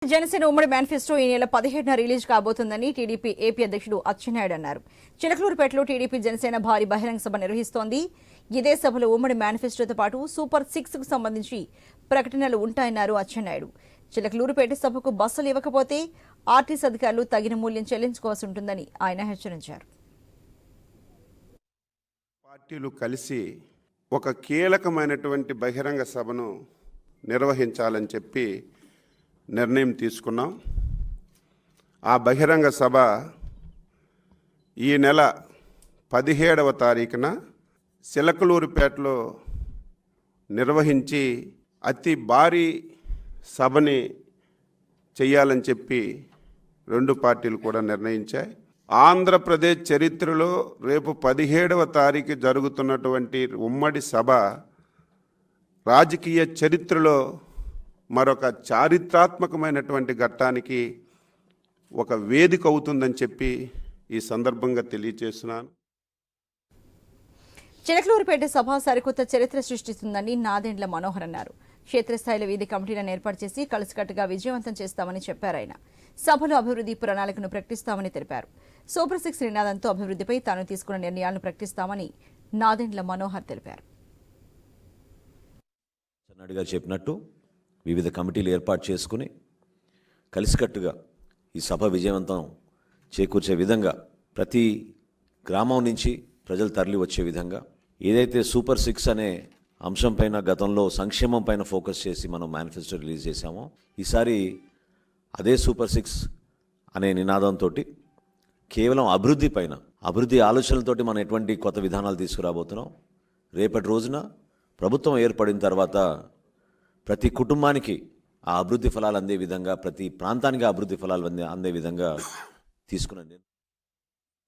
జనసేన ఉమ్మడి మేనిఫెస్టో ఈ నెల 17న రిలీజ్ కాబోతుందని టీడీపీ ఏపీ అధ్యక్షుడు అచ్చెన్నాయుడు అన్నారు. చిలకలూరుపేటలో టీడీపీ జనసేన భారీ బహిరంగ సభ నిర్వహిస్తోంది. ఇదే సభలో ఉమ్మడి మేనిఫెస్టోతో పాటు సూపర్ 6కు సంబంధించి ప్రకటనలు ఉంటాయన్నారు అచ్చెన్నాయుడు. చిలకలూరుపేట సభకు బస్సులు ఇవ్వకపోతే ఆర్టీసీ అధికారులు తగిన మూల్యం చెల్లించుకోవాల్సి ఉంటుందని ఆయన హెచ్చరించారు. పార్టీలు కలిసి ఒక కీలకమైనటువంటి బహిరంగ సభను నిర్వహించాలని చెప్పి నిర్ణయం తీసుకున్నాం. ఆ బహిరంగ సభ ఈ నెల 17వ తారీఖున చిలకలూరుపేటలో నిర్వహించి అతి భారీ సభని చేయాలని చెప్పి రెండు పార్టీలు కూడా నిర్ణయించాయి. ఆంధ్రప్రదేశ్ చరిత్రలో రేపు 17వ తారీఖు జరుగుతున్నటువంటి ఉమ్మడి సభ రాజకీయ చరిత్రలో మరొక చారిత్రాత్మకమైనటువంటి ఘట్టానికి ఒక వేదిక అవుతుందని చెప్పి ఈ సందర్భంగా తెలియజేస్తున్నాను. చిలకలూరుపేట సభ సరికొత్త చరిత్ర సృష్టిస్తుందని నాదెండ్ల మనోహర్ అన్నారు. క్షేత్రస్థాయిలో వీధి కమిటీలను ఏర్పాటు చేసి కలిసికట్టుగా విజయవంతం చేస్తామని చెప్పారు. ఆయన సభలో అభివృద్ధి ప్రణాళికను ప్రకటిస్తామని తెలిపారు. సూపర్ 6 నినాదంతో అభివృద్ధిపై తాను తీసుకున్న నిర్ణయాలను ప్రకటిస్తామని నాదెండ్ల మనోహర్ తెలిపారు. చెప్పినట్టు వివిధ కమిటీలు ఏర్పాటు చేసుకుని కలిసికట్టుగా ఈ సభ విజయవంతం చేకూర్చే విధంగా ప్రతి గ్రామం నుంచి ప్రజలు తరలి వచ్చే విధంగా ఏదైతే సూపర్ 6 అనే అంశం పైన గతంలో సంక్షేమం పైన ఫోకస్ చేసి మనం మేనిఫెస్టో రిలీజ్ చేశామో ఈసారి అదే సూపర్ 6 అనే నినాదంతో కేవలం అభివృద్ధి ఆలోచనలతోటి మనం ఎటువంటి కొత్త విధానాలు తీసుకురాబోతున్నాం. రేపటి రోజున ప్రభుత్వం ఏర్పడిన తర్వాత ప్రతి కుటుంబానికి ఆ అభివృద్ధి ఫలాలు అందే విధంగా, ప్రతి ప్రాంతానికి అభివృద్ధి ఫలాలు అందే విధంగా తీసుకున్నాను.